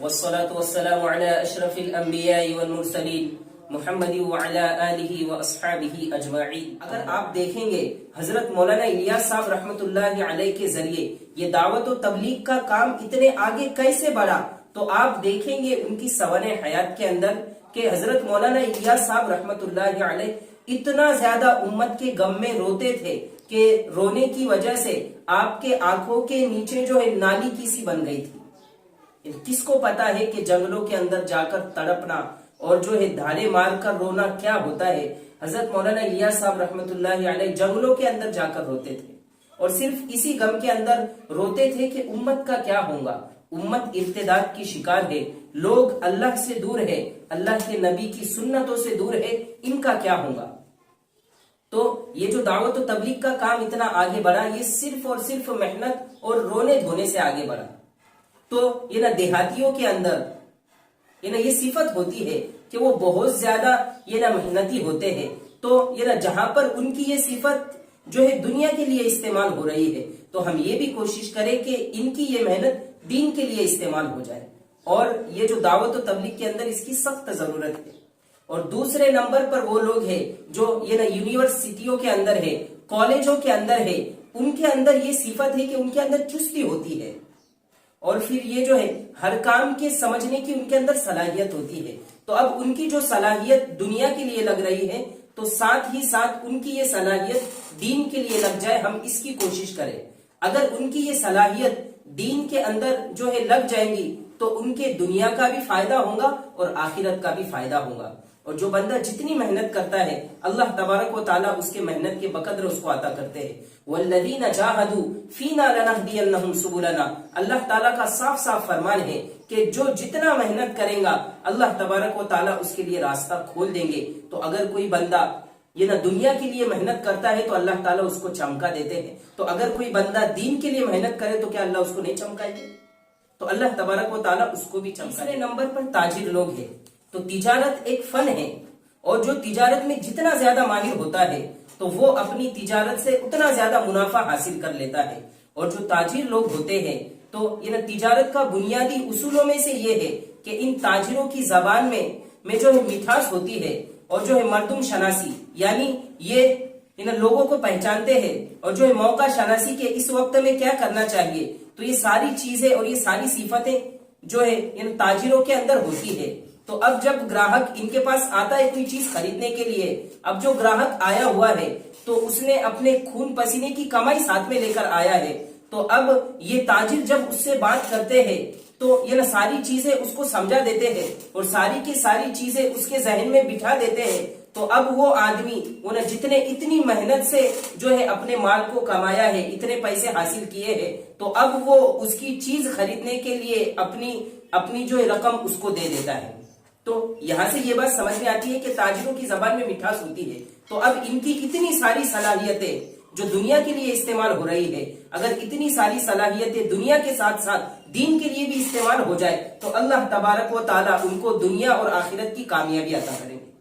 والصلاة والسلام على اشرف الانبیاء والمرسلین محمد وعلى آلہ واصحابہ اجمعین۔ اگر آپ دیکھیں گے حضرت مولانا الیاس صاحب رحمت اللہ علیہ کے ذریعے یہ دعوت و تبلیغ کا کام اتنے آگے کیسے بڑھا، تو آپ دیکھیں گے ان کی سوانح حیات کے اندر کہ حضرت مولانا الیاس صاحب رحمت اللہ علیہ اتنا زیادہ امت کے غم میں روتے تھے کہ رونے کی وجہ سے آپ کے آنکھوں کے نیچے جو ہے نالی کسی بن گئی تھی۔ کس کو پتا ہے کہ جنگلوں کے اندر جا کر تڑپنا اور جو ہے دھاڑے مار کر رونا کیا ہوتا ہے۔ حضرت مولانا الیاس صاحب رحمت اللہ علیہ جنگلوں کے اندر جا کر روتے تھے اور صرف اسی غم کے اندر روتے تھے کہ امت کا کیا ہوگا۔ امت ارتداد کی شکار ہے، لوگ اللہ سے دور ہے، اللہ کے نبی کی سنتوں سے دور ہے، ان کا کیا ہوگا۔ تو یہ جو دعوت و تبلیغ کا کام اتنا آگے بڑھا، یہ صرف اور صرف محنت اور رونے دھونے سے آگے بڑھا۔ تو یہ نا دیہاتیوں کے اندر یہ صفت ہوتی ہے کہ وہ بہت زیادہ محنتی ہوتے ہیں۔ تو جہاں پر ان کی یہ صفت جو ہے دنیا کے لیے استعمال ہو رہی ہے، تو ہم یہ بھی کوشش کریں کہ ان کی یہ محنت دین کے لیے استعمال ہو جائے، اور یہ جو دعوت و تبلیغ کے اندر اس کی سخت ضرورت ہے۔ اور دوسرے نمبر پر وہ لوگ ہیں جو یونیورسٹیوں کے اندر ہے، کالجوں کے اندر ہے، ان کے اندر یہ صفت ہے کہ ان کے اندر چستی ہوتی ہے، اور پھر یہ جو ہے ہر کام کے سمجھنے کی ان کے اندر صلاحیت ہوتی ہے۔ تو اب ان کی جو صلاحیت دنیا کے لیے لگ رہی ہے، تو ساتھ ہی ساتھ ان کی یہ صلاحیت دین کے لیے لگ جائے، ہم اس کی کوشش کریں۔ اگر ان کی یہ صلاحیت دین کے اندر جو ہے لگ جائیں گی تو ان کے دنیا کا بھی فائدہ ہوگا اور آخرت کا بھی فائدہ ہوگا۔ اور جو بندہ جتنی محنت کرتا ہے اللہ تبارک و تعالیٰ اس کے محنت کے بقدر اس کو عطا کرتے ہیں۔ وَالَّذِينَ جَاهَدُوا فِينَا لَنَهْدِيَنَّهُمْ سُبُلَنَا، اللہ تعالیٰ کا صاف صاف فرمان ہے کہ جو جتنا محنت کرے گا اللہ تبارک و تعالیٰ اس کے لیے راستہ کھول دیں گے۔ تو اگر کوئی بندہ دنیا کے لیے محنت کرتا ہے تو اللہ تعالیٰ اس کو چمکا دیتے ہیں، تو اگر کوئی بندہ دین کے لیے محنت کرے تو کیا اللہ اس کو نہیں چمکائے گے؟ تو اللہ تبارک و تعالیٰ اس کو بھی چمکائے۔ تیسرے نمبر پر تاجر لوگ ہیں۔ تو تجارت ایک فن ہے، اور جو تجارت میں جتنا زیادہ ماہر ہوتا ہے تو وہ اپنی تجارت سے اتنا زیادہ منافع حاصل کر لیتا ہے۔ اور جو تاجر لوگ ہوتے ہیں تو تجارت کا بنیادی اصولوں میں سے یہ ہے کہ ان تاجروں کی زبان میں جو ہے مٹھاس ہوتی ہے، اور جو ہے مردم شناسی، یعنی یہ لوگوں کو پہچانتے ہیں، اور جو ہے موقع شناسی کے اس وقت میں کیا کرنا چاہیے۔ تو یہ ساری چیزیں اور یہ ساری صفتیں جو ہے ان تاجروں کے اندر ہوتی ہے۔ تو اب جب گراہک ان کے پاس آتا ہے کوئی چیز خریدنے کے لیے، اب جو گراہک آیا ہوا ہے تو اس نے اپنے خون پسینے کی کمائی ساتھ میں لے کر آیا ہے، تو اب یہ تاجر جب اس سے بات کرتے ہیں تو ساری چیزیں اس کو سمجھا دیتے ہیں اور ساری کی ساری چیزیں اس کے ذہن میں بٹھا دیتے ہیں۔ تو اب وہ آدمی جتنے اتنی محنت سے جو ہے اپنے مال کو کمایا ہے، اتنے پیسے حاصل کیے ہیں، تو اب وہ اس کی چیز خریدنے کے لیے اپنی جو رقم اس کو دے دیتا ہے۔ تو یہاں سے یہ بات سمجھ میں آتی ہے کہ تاجروں کی زبان میں مٹھاس ہوتی ہے۔ تو اب ان کی اتنی ساری صلاحیتیں جو دنیا کے لیے استعمال ہو رہی ہے، اگر اتنی ساری صلاحیتیں دنیا کے ساتھ ساتھ دین کے لیے بھی استعمال ہو جائے تو اللہ تبارک و تعالیٰ ان کو دنیا اور آخرت کی کامیابی عطا کریں گے۔